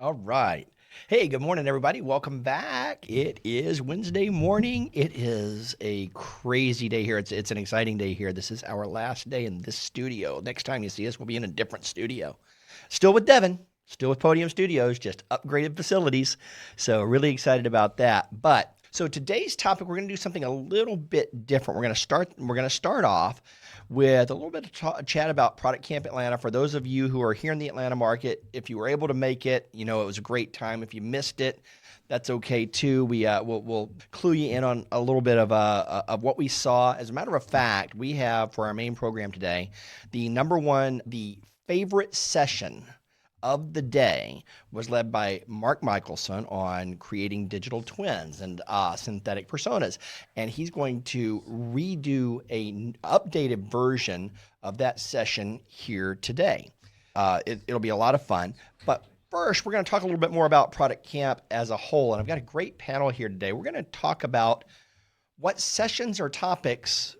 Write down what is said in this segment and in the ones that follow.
All right. Hey, good morning, everybody. Welcome back. It is Wednesday morning. It is a crazy day here. It's an exciting day here. This is our last day in this studio. Next time you see us, we'll be in a different studio. Still with Devin, still with Podium Studios, just upgraded facilities. So really excited about that. But so today's topic, we're going to do something a little bit different. We're going to start off with a little bit of chat about Product Camp Atlanta. For those of you who are here in the Atlanta market, if you were able to make it, it was a great time. If you missed it, that's okay too. We'll clue you in on a little bit of what we saw. As a matter of fact, we have for our main program today the favorite session of the day was led by Mark Michelson on creating digital twins and synthetic personas. And he's going to redo an updated version of that session here today. It'll be a lot of fun. But first, we're going to talk a little bit more about Product Camp as a whole. And I've got a great panel here today. We're going to talk about what sessions or topics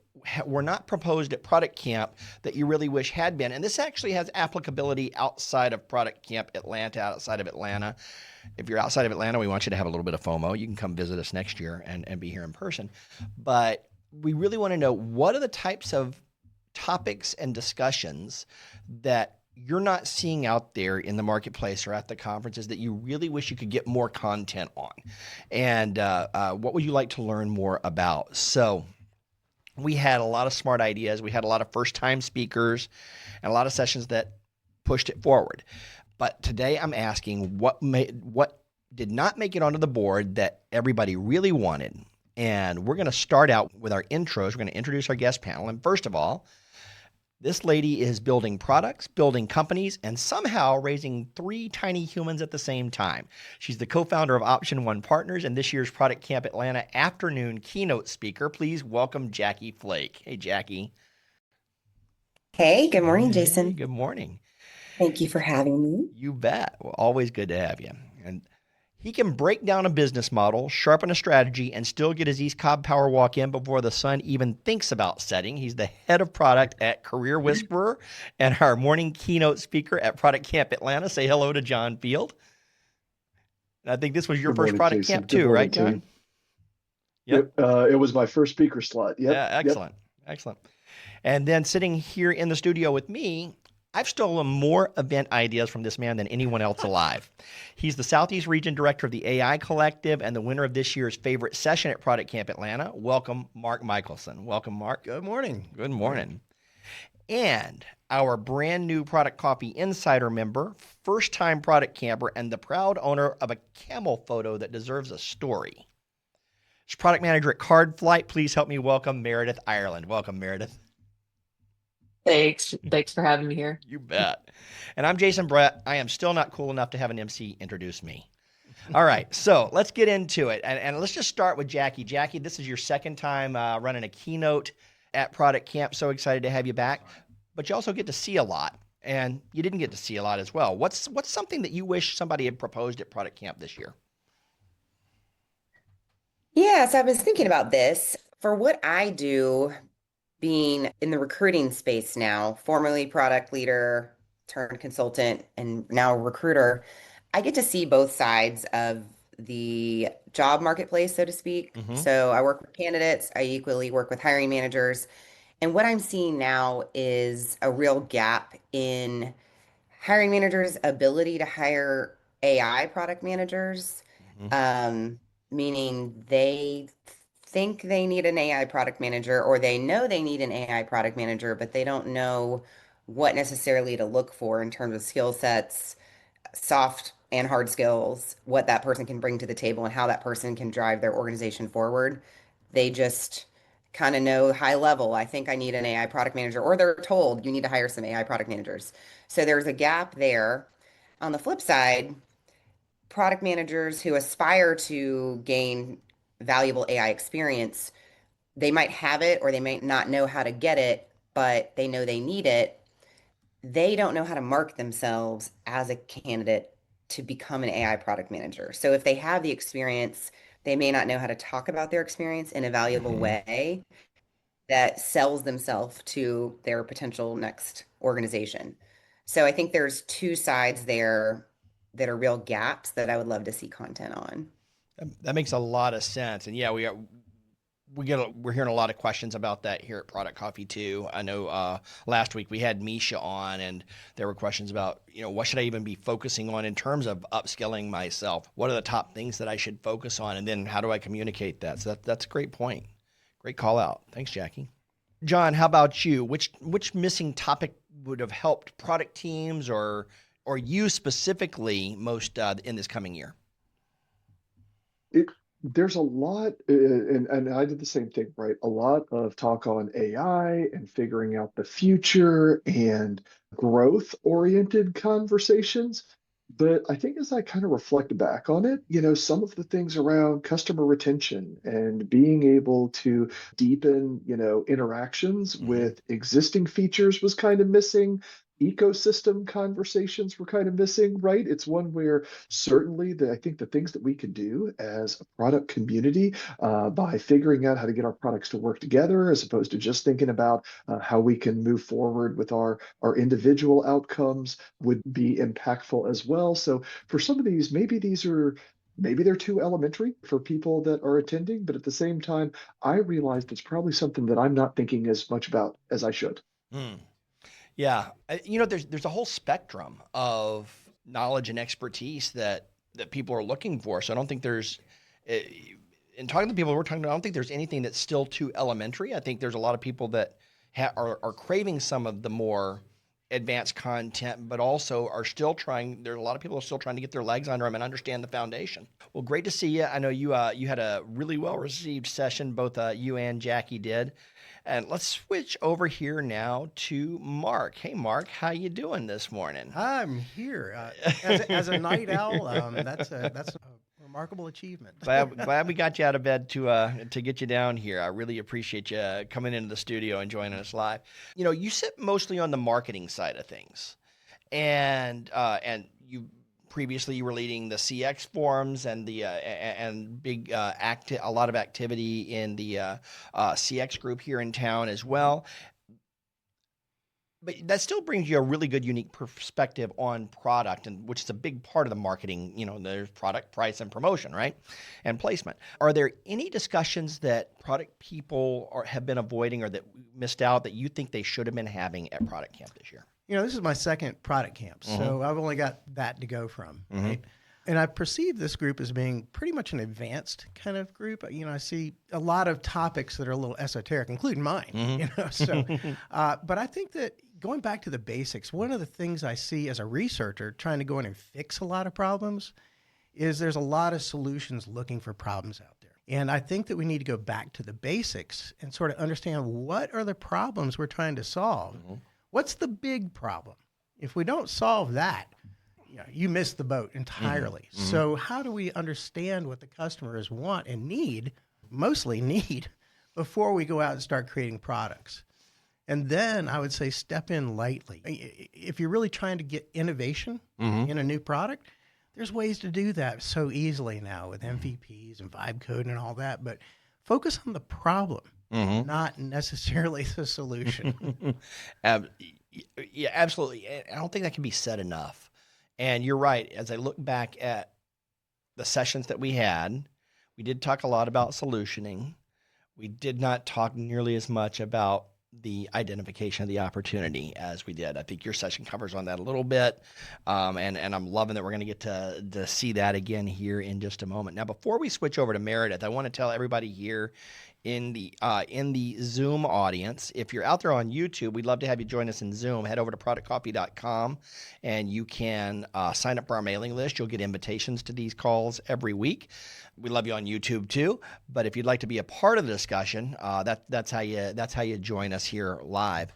were not proposed at Product Camp that you really wish had been. And this actually has applicability outside of Product Camp Atlanta, outside of Atlanta. If you're outside of Atlanta, we want you to have a little bit of FOMO. You can come visit us next year and be here in person. But we really want to know, what are the types of topics and discussions that you're not seeing out there in the marketplace or at the conferences that you really wish you could get more content on? And what would you like to learn more about? So we had a lot of smart ideas. We had a lot of first-time speakers and a lot of sessions that pushed it forward. But today I'm asking what did not make it onto the board that everybody really wanted. And we're going to start out with our intros. We're going to introduce our guest panel. And first of all, this lady is building products, building companies, and somehow raising 3 tiny humans at the same time. She's the co-founder of Option One Partners and this year's Product Camp Atlanta afternoon keynote speaker. Please welcome Jackie Flake. Hey, Jackie. Hey, good morning, Hey, Jason. good morning. Thank you for having me. You bet. Well, always good to have you. And he can break down a business model, sharpen a strategy, and still get his East Cobb Power Walk in before the sun even thinks about setting. He's the head of product at Career Whisperer and our morning keynote speaker at Product Camp Atlanta. Say hello to John Field. And I think this was your Good first morning, product Jason. camp Good too, right, morning, John? team. Yep. It was my first speaker slot. Yep. Yeah, Yep. excellent. Excellent. And then sitting here in the studio with me, I've stolen more event ideas from this man than anyone else alive. He's the Southeast Region Director of the AI Collective and the winner of this year's favorite session at Product Camp Atlanta. Welcome, Mark Michelson. Welcome, Mark. Good morning. Good morning. And our brand new Product Coffee Insider member, first time product camper, and the proud owner of a camel photo that deserves a story. She's product manager at Card Flight. Please help me welcome Meredith Ireland. Welcome, Meredith. Thanks. Thanks for having me here. You bet. And I'm Jason Brett. I am still not cool enough to have an MC introduce me. All right, so let's get into it. And let's just start with Jackie. Jackie, this is your second time running a keynote at Product Camp. So excited to have you back. But you also get to see a lot. And you didn't get to see a lot as well. What's something that you wish somebody had proposed at Product Camp this year? Yeah, so I was thinking about this. For what I do, being in the recruiting space now, formerly product leader turned consultant and now recruiter, I get to see both sides of the job marketplace, so to speak. Mm-hmm. So I work with candidates, I equally work with hiring managers. And what I'm seeing now is a real gap in hiring managers' ability to hire AI product managers, Mm-hmm. meaning they think they need an AI product manager or they know they need an AI product manager, but they don't know what necessarily to look for in terms of skill sets, soft and hard skills, what that person can bring to the table and how that person can drive their organization forward. They just kind of know high level, I think I need an AI product manager, or they're told you need to hire some AI product managers. So there's a gap there. On the flip side, product managers who aspire to gain valuable AI experience, they might have it or they might not know how to get it, but they know they need it. They don't know how to market themselves as a candidate to become an AI product manager. So if they have the experience, they may not know how to talk about their experience in a valuable Mm-hmm. way that sells themselves to their potential next organization. So I think there's two sides there that are real gaps that I would love to see content on. That makes a lot of sense. And yeah, we're hearing a lot of questions about that here at Product Coffee too. I know last week we had Misha on, and there were questions about, what should I even be focusing on in terms of upskilling myself? What are the top things that I should focus on? And then how do I communicate that? So that's a great point. Great call out. Thanks, Jackie. John, how about you? Which missing topic would have helped product teams or you specifically most in this coming year? There's a lot, and I did the same thing, right? A lot of talk on AI and figuring out the future and growth-oriented conversations. But I think as I kind of reflect back on it, some of the things around customer retention and being able to deepen, interactions with existing features was kind of missing. Ecosystem conversations were kind of missing, right? It's one where certainly I think the things that we could do as a product community by figuring out how to get our products to work together, as opposed to just thinking about how we can move forward with our individual outcomes, would be impactful as well. So for some of these, maybe they're too elementary for people that are attending, but at the same time, I realized it's probably something that I'm not thinking as much about as I should. Yeah, there's a whole spectrum of knowledge and expertise that people are looking for. So I don't think there's, in talking to people we're talking to, I don't think there's anything that's still too elementary. I think there's a lot of people that are craving some of the more advanced content, but also are still trying. There's a lot of people are still trying to get their legs under them and understand the foundation. Well, great to see you. I know you had a really well received session, both you and Jackie did. And let's switch over here now to Mark. Hey, Mark, how you doing this morning? I'm here as a night owl. That's a remarkable achievement. Glad we got you out of bed to get you down here. I really appreciate you coming into the studio and joining us live. You sit mostly on the marketing side of things, and previously you were leading the CX forums and the and big a lot of activity in the CX group here in town as well. But that still brings you a really good, unique perspective on product, and which is a big part of the marketing. There's product, price, and promotion, right? And placement. Are there any discussions that product people have been avoiding or that missed out that you think they should have been having at Product Camp this year? This is my second product camp, so I've only got that to go from, right? And I perceive this group as being pretty much an advanced kind of group. I see a lot of topics that are a little esoteric, including mine, So, but I think that going back to the basics, one of the things I see as a researcher trying to go in and fix a lot of problems is there's a lot of solutions looking for problems out there. And I think that we need to go back to the basics and sort of understand what are the problems we're trying to solve. What's the big problem? If we don't solve that, you miss the boat entirely. So how do we understand what the customers want and mostly need, before we go out and start creating products? And then I would say step in lightly. If you're really trying to get innovation in a new product, there's ways to do that so easily now with MVPs and vibe coding and all that. But focus on the problem. Not necessarily the solution. Yeah, absolutely. I don't think that can be said enough. And you're right. As I look back at the sessions that we had, we did talk a lot about solutioning. We did not talk nearly as much about the identification of the opportunity as we did. I think your session covers on that a little bit. And I'm loving that we're going to get to see that again here in just a moment. Now, before we switch over to Meredith, I want to tell everybody here in the Zoom audience, if you're out there on YouTube, we'd love to have you join us in Zoom. Head over to productcoffee.com and you can sign up for our mailing list. You'll get invitations to these calls every week. We love you on YouTube too, but if you'd like to be a part of the discussion, that's how you join us here live.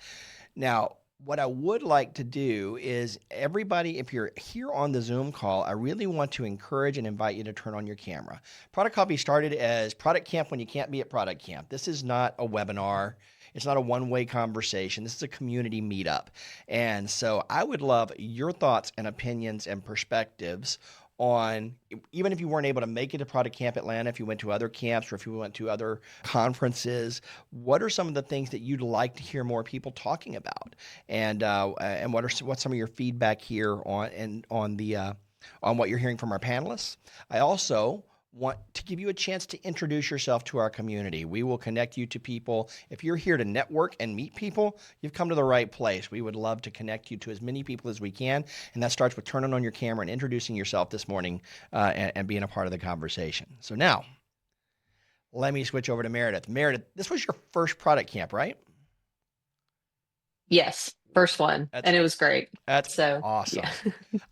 Now, what I would like to do is everybody, if you're here on the Zoom call, I really want to encourage and invite you to turn on your camera. Product Coffee started as Product Camp when you can't be at Product Camp. This is not a webinar. It's not a one-way conversation. This is a community meetup. And so I would love your thoughts and opinions and perspectives on, even if you weren't able to make it to Product Camp Atlanta, if you went to other camps or if you went to other conferences, what are some of the things that you'd like to hear more people talking about? And what's some of your feedback here on the on what you're hearing from our panelists. I also want to give you a chance to introduce yourself to our community. We will connect you to people. If you're here to network and meet people, you've come to the right place. We would love to connect you to as many people as we can, and that starts with turning on your camera and introducing yourself this morning and being a part of the conversation. So now, let me switch over to Meredith. Meredith, this was your first product camp, right? Yes, first one, and it was great. That's So awesome.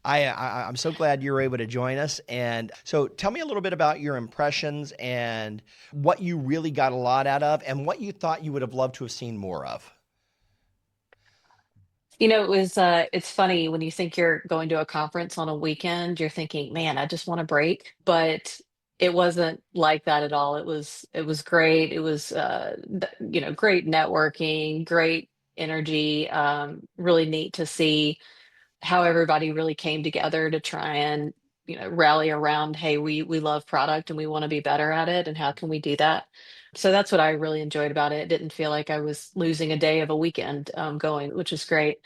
yeah. I'm so glad you were able to join us. And so tell me a little bit about your impressions and what you really got a lot out of and what you thought you would have loved to have seen more of. It's funny when you think you're going to a conference on a weekend, you're thinking, man, I just want a break. But it wasn't like that at all. It was great. It was great networking, great energy, really neat to see how everybody really came together to try and rally around, hey, we love product and we want to be better at it, and how can we do that. So that's what I really enjoyed about it. It didn't feel like I was losing a day of a weekend going, which is great.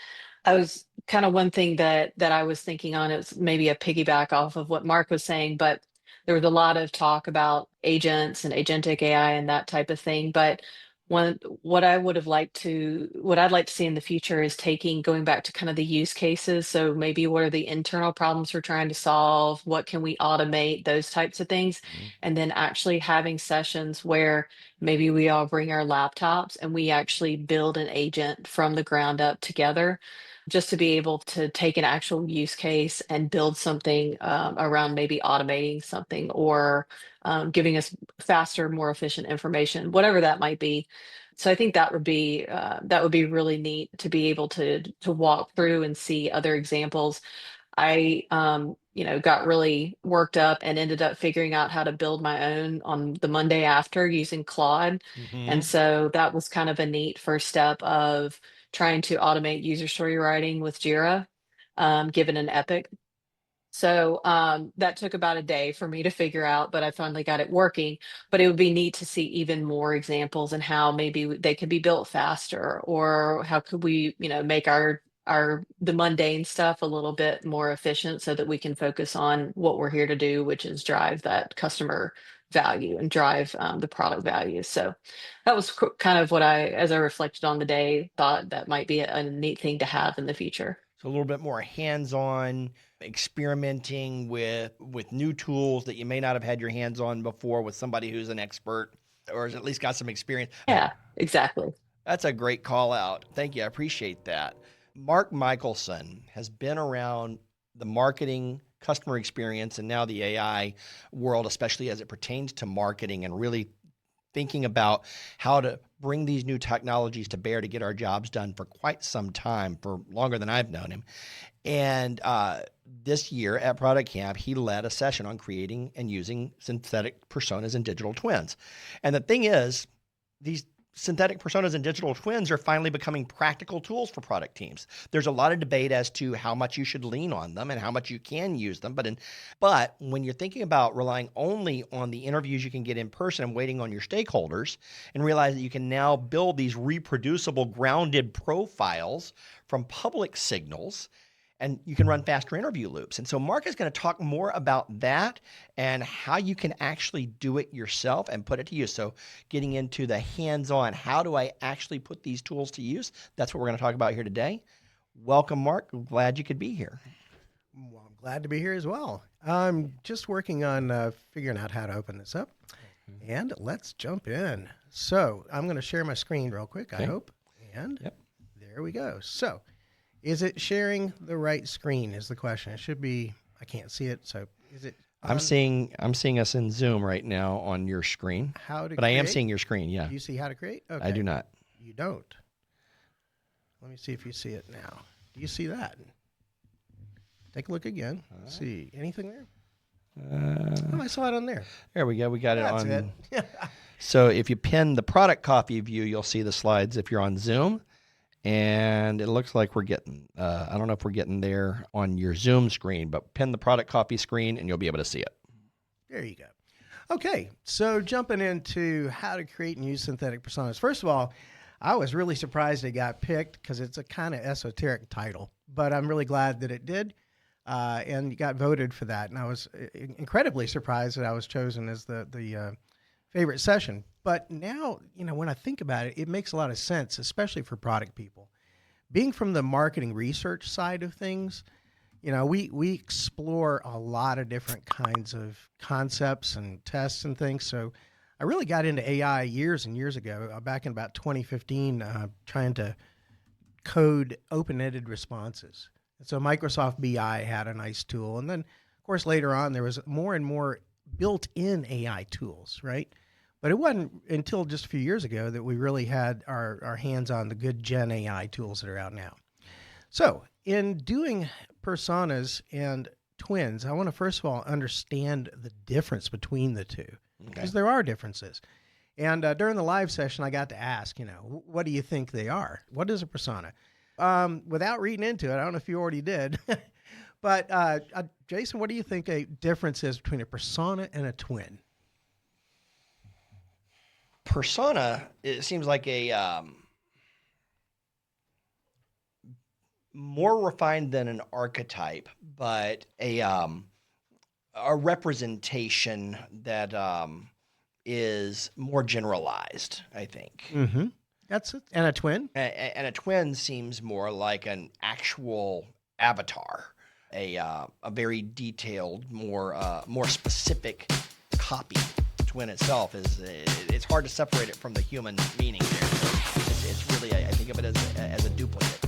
I was kind of one thing that I was thinking on, it was maybe a piggyback off of what Mark was saying, but there was a lot of talk about agents and agentic AI and that type of thing. But what I'd like to see in the future is going back to kind of the use cases. So maybe what are the internal problems we're trying to solve? What can we automate? Those types of things. Mhm. And then actually having sessions where maybe we all bring our laptops and we actually build an agent from the ground up together, just to be able to take an actual use case and build something around maybe automating something or giving us faster, more efficient information, whatever that might be. So I think that would be really neat to be able to walk through and see other examples. I got really worked up and ended up figuring out how to build my own on the Monday after using Claude. And Mhm. so that was kind of a neat first step of trying to automate user story writing with Jira, given an epic. So that took about a day for me to figure out, but I finally got it working. But it would be neat to see even more examples and how maybe they could be built faster, or how could we, make the mundane stuff a little bit more efficient so that we can focus on what we're here to do, which is drive that customer value and drive the product value. So that was kind of what as I reflected on the day, thought that might be a neat thing to have in the future. So a little bit more hands-on experimenting with new tools that you may not have had your hands on before with somebody who's an expert or has at least got some experience. Yeah, exactly. That's a great call out. Thank you. I appreciate that. Mark Michelson has been around the marketing, customer experience, and now the AI world, especially as it pertains to marketing and really thinking about how to bring these new technologies to bear to get our jobs done for quite some time, for longer than I've known him. And this year at Product Camp, he led a session on creating and using synthetic personas and digital twins. And the thing is, these synthetic personas and digital twins are finally becoming practical tools for product teams. There's a lot of debate as to how much you should lean on them and how much you can use them. But when you're thinking about relying only on the interviews you can get in person and waiting on your stakeholders, and realize that you can now build these reproducible, grounded profiles from public signals, and you can run faster interview loops. And so Mark is going to talk more about that and how you can actually do it yourself and put it to use. So getting into the hands-on, how do I actually put these tools to use? That's what we're going to talk about here today. Welcome, Mark. I'm glad you could be here. Well, I'm glad to be here as well. I'm just working on figuring out how to open this up. And let's jump in. So I'm going to share my screen real quick, I hope. And there we go. So is it sharing the right screen is the question. It should be, I can't see it. So is it? I'm seeing us in Zoom right now on your screen. But I am seeing your screen, yeah. Do you see how to create? Okay. I do not. You don't. Let me see if you see it now. Do you see that? Take a look again. Let's see. Anything there? Oh, I saw it on there. There we go. We got That's it on. it. So if you pin the product copy view, you'll see the slides if you're on Zoom. And it looks like we're getting, I don't know if we're getting there on your Zoom screen, but pin the product copy screen and you'll be able to see it. There you go. Okay, so jumping into how to create and use synthetic personas. First of all, I was really surprised it got picked because it's a kind of esoteric title, but I'm really glad that it did. and got voted for that. And I was incredibly surprised that I was chosen as the favorite session. But now, when I think about it, it makes a lot of sense, especially for product people. Being from the marketing research side of things, we explore a lot of different kinds of concepts and tests and things. So I really got into AI years and years ago, back in about 2015, trying to code open-ended responses. And so Microsoft BI had a nice tool. And then, of course, later on, there was more and more built-in AI tools, right? But it wasn't until just a few years ago that we really had our hands on the good Gen AI tools that are out now. So in doing personas and twins, I want to first of all understand the difference between the two, because there are differences. And during the live session, I got to ask, what do you think they are? What is a persona? Without reading into it, I don't know if you already did, but Jason, what do you think a difference is between a persona and a twin? Persona, it seems like a more refined than an archetype, but a representation that is more generalized, I think. Mm-hmm. That's it. And a twin? And a twin seems more like an actual avatar, a very detailed, more specific copy. Twin itself it's hard to separate it from the human meaning there. So it's really, I think of it as a duplicate.